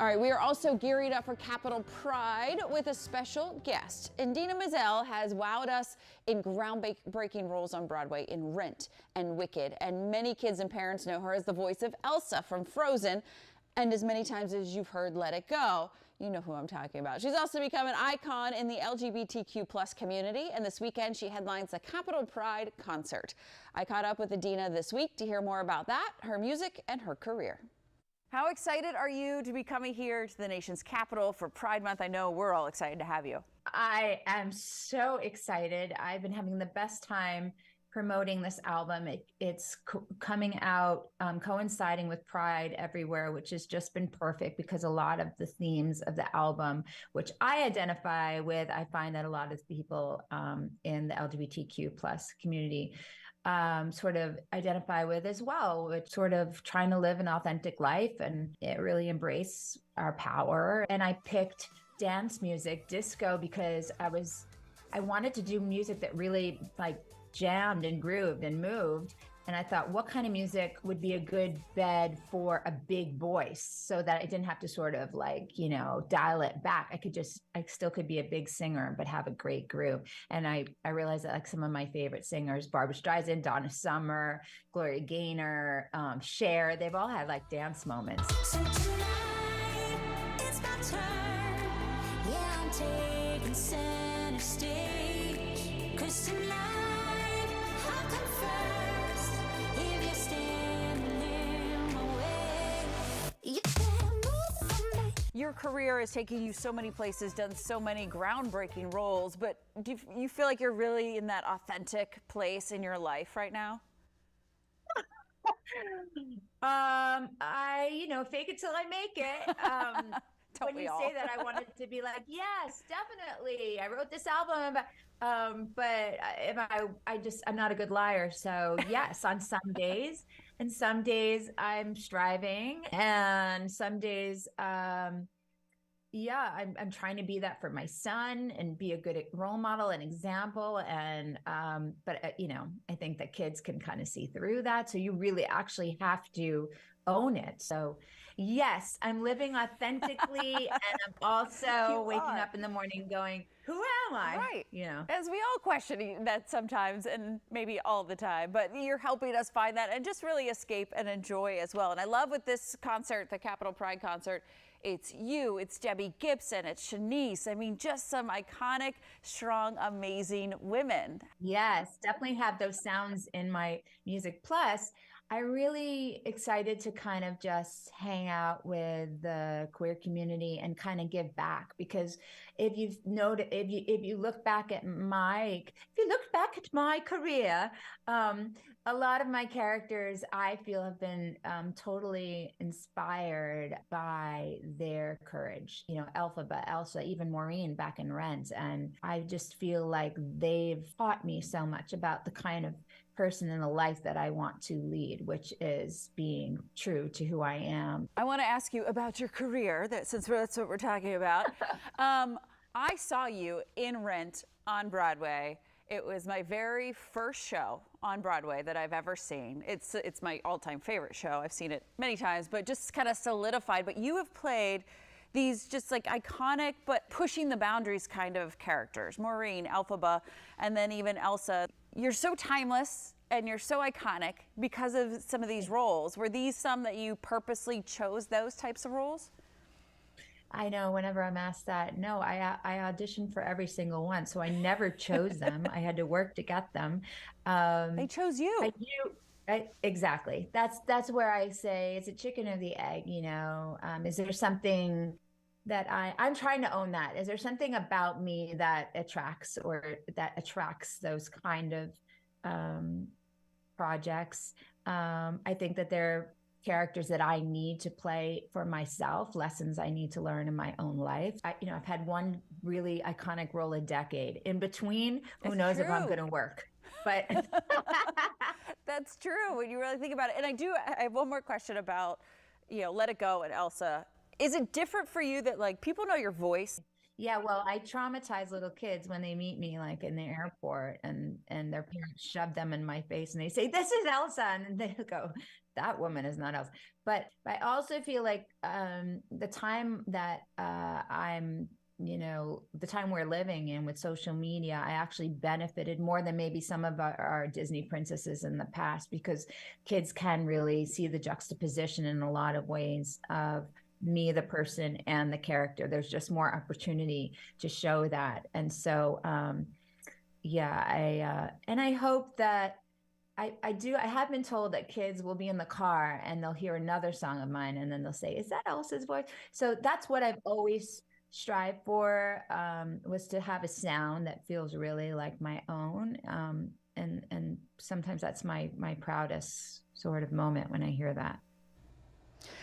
All right, we are also gearing up for Capitol Pride with a special guest. Idina Menzel has wowed us in groundbreaking roles on Broadway in Rent and Wicked, and many kids and parents know her as the voice of Elsa from Frozen. And as many times as you've heard Let It Go, you know who I'm talking about. She's also become an icon in the LGBTQ+ community, and this weekend she headlines the Capitol Pride concert. I caught up with Idina this week to hear more about that, her music, and her career. How excited are you to be coming here to the nation's capital for Pride Month? I know we're all excited to have you. I am so excited. I've been having the best time promoting this album. It's coming out, coinciding with Pride everywhere, which has just been perfect because a lot of the themes of the album, which I identify with, I find that a lot of people in the LGBTQ+ community sort of identify with as well, which sort of trying to live an authentic life and it really embrace our power. And I picked dance music, disco, because I wanted to do music that really like jammed and grooved and moved. And I thought, what kind of music would be a good bed for a big voice so that I didn't have to sort of like, you know, dial it back. I still could be a big singer, but have a great groove. And I realized that like some of my favorite singers, Barbra Streisand, Donna Summer, Gloria Gaynor, Cher, they've all had like dance moments. So tonight, it's my turn. Yeah, I'm taking center stage. 'Cause tonight, your career is taking you so many places, done so many groundbreaking roles, but do you feel like you're really in that authentic place in your life right now? Fake it till I make it. When you say that, I wanted to be like, yes, definitely. I wrote this album, but I'm not a good liar. So yes, on some days, and some days I'm striving, and some days, I'm trying to be that for my son and be a good role model and example. And, I think that kids can kind of see through that. So you really actually have to own it. So yes, I'm living authentically, and I'm also waking up in the morning going, who am I? Right. You know, as we all question that sometimes, and maybe all the time, but you're helping us find that and just really escape and enjoy as well. And I love with this concert, the Capitol Pride concert, it's you, it's Debbie Gibson, it's Shanice. I mean, just some iconic, strong, amazing women. Yes, definitely have those sounds in my music. Plus, I'm really excited to kind of just hang out with the queer community and kind of give back, because if you look back at my career, a lot of my characters I feel have been totally inspired by their courage. You know, Elphaba, Elsa, even Maureen back in Rent, and I just feel like they've taught me so much about the kind of person in the life that I want to lead, which is being true to who I am. I want to ask you about your career, since that's what we're talking about. I saw you in Rent on Broadway. It was my very first show on Broadway that I've ever seen. It's my all-time favorite show. I've seen it many times, but just kind of solidified. But you have played these just like iconic but pushing the boundaries kind of characters, Maureen, Elphaba, and then even Elsa. You're so timeless and you're so iconic because of some of these roles. Were these some that you purposely chose those types of roles? I know whenever I'm asked that, no, I auditioned for every single one. So I never chose them. I had to work to get them. They chose you. Exactly. That's where I say it's a chicken or the egg, you know. Is there something that I'm trying to own that? Is there something about me that attracts those kind of projects? I think that they're characters that I need to play for myself, lessons I need to learn in my own life. I've had one really iconic role a decade. In between, who knows if I'm going to work. But that's true when you really think about it. And I have one more question about, Let It Go and Elsa. Is it different for you that like people know your voice? Yeah, well, I traumatize little kids when they meet me like in the airport and their parents shove them in my face and they say, "This is Elsa." And then they go, "That woman is not Elsa." But I also feel like the time that I'm, the time we're living in with social media, I actually benefited more than maybe some of our Disney princesses in the past, because kids can really see the juxtaposition in a lot of ways of me, the person, and the character. There's just more opportunity to show that. And so and I hope that I have been told that kids will be in the car and they'll hear another song of mine and then they'll say, "Is that Elsa's voice?" So that's what I've always strived for, was to have a sound that feels really like my own. And sometimes that's my proudest sort of moment when I hear that.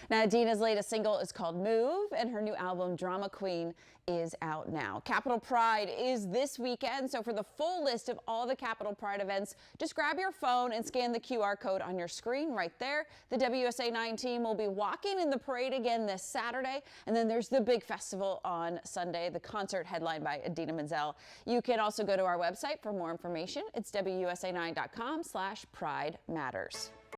Now, Idina's latest single is called Move, and her new album, Drama Queen, is out now. Capitol Pride is this weekend, so for the full list of all the Capitol Pride events, just grab your phone and scan the QR code on your screen right there. The WUSA 9 team will be walking in the parade again this Saturday, and then there's the big festival on Sunday, the concert headlined by Idina Menzel. You can also go to our website for more information. It's WUSA9.com/Pride Matters.